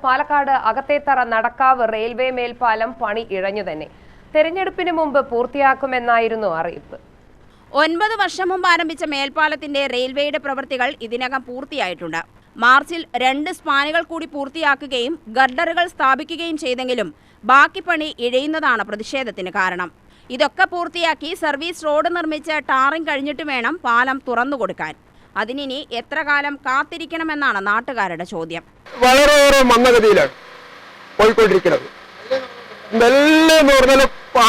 Palakkad Akathethara Nadakkavu railway മേൽപ്പാലം പണി ഇഴഞ്ഞു തന്നെ. തെരഞ്ഞെടുപ്പിന് മുമ്പ് പൂർത്തിയാക്കുമെന്നായിരുന്നു അറിയിപ്പ്. 9 വർഷം മുമ്പ് ആരംഭിച്ച മേൽപ്പാലത്തിന്റെ റെയിൽവേയുടെ പ്രവൃത്തികൾ ഇതിനകം പൂർത്തിയായിട്ടുണ്ട്. മാർച്ചിൽ 2 സ്പാനുകൾ കൂടി പൂർത്തിയാക്കുകയും ഗർഡറുകൾ സ്ഥാപിക്കുകയും ചെയ്തെങ്കിലും ബാക്കി പണി ഇഴയുന്നതാണ് പ്രതിഷേധത്തിന് കാരണം. ഇതൊക്കെ പൂർത്തിയാക്കി സർവീസ് റോഡ് നിർമ്മിച്ച് ടാറിംഗ് കഴിഞ്ഞിട്ട് വേണം പാലം തുറന്നുകൊടുക്കാൻ. അതിനി എത്ര കാലം കാത്തിരിക്കണമെന്നാണ് നാട്ടുകാരുടെ ചോദ്യം. വളരെ മന്ദഗതിയിലാണ് പോയിക്കൊണ്ടിരിക്കുന്നത്.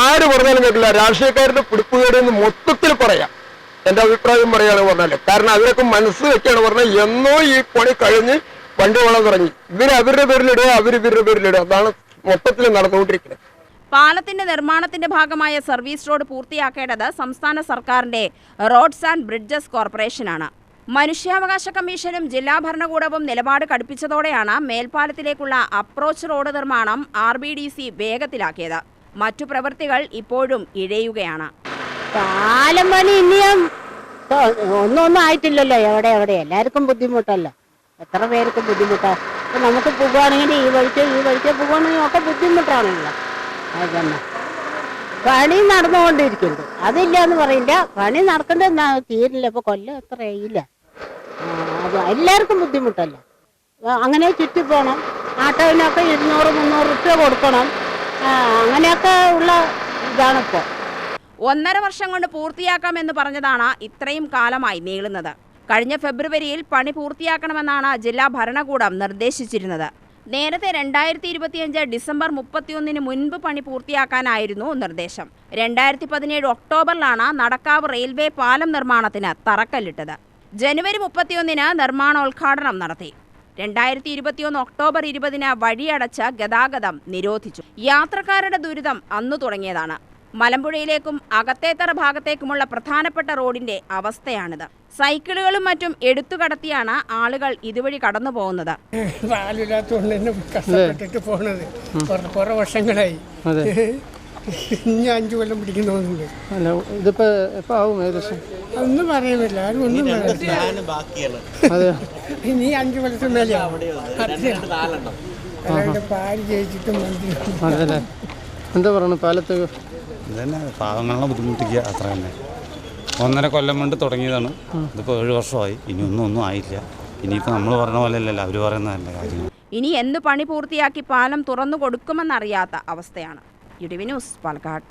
ആര് പറഞ്ഞാലും കേട്ടില്ല. രാഷ്ട്രീയക്കാരുടെ പിടിപ്പുകേടെന്ന് മൊത്തത്തിൽ പറയാം. എന്റെ അഭിപ്രായം പറയുകയാണ് പറഞ്ഞാല്. കാരണം അവരൊക്കെ മനസ്സ് വെക്കാണ് പറഞ്ഞാൽ എന്നോ ഈ പണി കഴിഞ്ഞ് വണ്ടി വളം തുടങ്ങി. അവരുടെ പേരിലിടുക, ഇവരുടെ പേരിലിടുക. അതാണ് മൊത്തത്തിൽ നടന്നുകൊണ്ടിരിക്കുന്നത്. പാലത്തിന്റെ നിർമ്മാണത്തിന്റെ ഭാഗമായ സർവീസ് റോഡ് പൂർത്തിയാക്കേണ്ടത് സംസ്ഥാന സർക്കാരിന്റെ റോഡ്സ് ആൻഡ് ബ്രിഡ്ജസ് കോർപ്പറേഷനാണ്. മനുഷ്യാവകാശ കമ്മീഷനും ജില്ലാ ഭരണകൂടവും നിലപാട് കടുപ്പിച്ചതോടെയാണ് മേൽപ്പാലത്തിലേക്കുള്ള അപ്രോച്ച് റോഡ് നിർമ്മാണം RBDC വേഗത്തിലാക്കിയത്. മറ്റു പ്രവൃത്തികൾ ഇപ്പോഴും ഇഴയുകയാണ്. പാലം പണി ഇനിയും ഒന്നും ആയിട്ടില്ലല്ലോ. എവിടെ എല്ലാവർക്കും ബുദ്ധിമുട്ടല്ലോ. എത്ര പേർക്ക് ബുദ്ധിമുട്ടാ. നമുക്ക് പോകുകയാണെങ്കിൽ ഈ വഴിക്ക് പോകുകയാണെങ്കിൽ ഒക്കെ ബുദ്ധിമുട്ടാണല്ലോ. അതന്നെ പണി നടന്നുകൊണ്ടിരിക്കുന്നുണ്ട്. അതില്ല എന്ന് പറയില്ല. പണി നടക്കേണ്ട തീരില്ല. ഇപ്പൊ കൊല്ലം എത്ര ആയില്ല. അത് എല്ലാവർക്കും ബുദ്ധിമുട്ടല്ല. അങ്ങനെ ചുറ്റി പോകണം. ആട്ടോവിനൊക്കെ 200-300 രൂപ കൊടുക്കണം. അങ്ങനെയൊക്കെ ഉള്ള ഇതാണിപ്പോൾ. 1.5 വർഷം കൊണ്ട് പൂർത്തിയാക്കാമെന്ന് പറഞ്ഞതാണ് ഇത്രയും കാലമായി നീളുന്നത്. കഴിഞ്ഞ ഫെബ്രുവരിയിൽ പണി പൂർത്തിയാക്കണമെന്നാണ് ജില്ലാ ഭരണകൂടം നിർദ്ദേശിച്ചിരുന്നത്. നേരത്തെ 2025 ഡിസംബർ 31 മുൻപ് പണി പൂർത്തിയാക്കാനായിരുന്നു നിർദ്ദേശം. 2017 ഒക്ടോബറിലാണ് നടക്കാവ് റെയിൽവേ പാലം നിർമ്മാണത്തിന് തറക്കല്ലിട്ടത്. ജനുവരി 31 നിർമ്മാണോദ്ഘാടനം നടത്തി. 2021 ഒക്ടോബർ 20 വഴിയടച്ച് ഗതാഗതം നിരോധിച്ചു. യാത്രക്കാരുടെ ദുരിതം അന്നു തുടങ്ങിയതാണ്. മലമ്പുഴയിലേക്കും അകത്തേത്തറ ഭാഗത്തേക്കുമുള്ള പ്രധാനപ്പെട്ട റോഡിന്റെ അവസ്ഥയാണിത്. സൈക്കിളുകളും മറ്റും എടുത്തുകടത്തിയാണ് ആളുകൾ ഇതുവഴി കടന്നു പോകുന്നത്. കഷ്ടപ്പെട്ടിട്ട് പോണത് കുറെ വർഷങ്ങളായി. ഇനി 5 കൊല്ലം പിടിക്കുന്നോന്നുണ്ട്. ഒന്നും പറയുന്നില്ല. ആരും ഒന്നും ഇനി 5 കൊല്ലത്തിന് മേലെയാവും. പാല് ജയിച്ചിട്ടും എന്താ പറയണ പാലത്ത് ഇതന്നെ പാവങ്ങളെ ബുദ്ധിമുട്ടിക്കുക, അത്ര തന്നെ. 1.5 കൊല്ലം കൊണ്ട് തുടങ്ങിയതാണ്. ഇതിപ്പോൾ 7 വർഷമായി. ഇനി ഒന്നും ആയില്ല. ഇനിയിപ്പോൾ നമ്മൾ പറഞ്ഞ പോലെ അല്ലല്ലോ, അവർ പറയുന്നതല്ല കാര്യങ്ങൾ. ഇനി എന്ന് പണി പൂർത്തിയാക്കി പാലം തുറന്നു കൊടുക്കുമെന്നറിയാത്ത അവസ്ഥയാണ്. UTV news, Palakkad.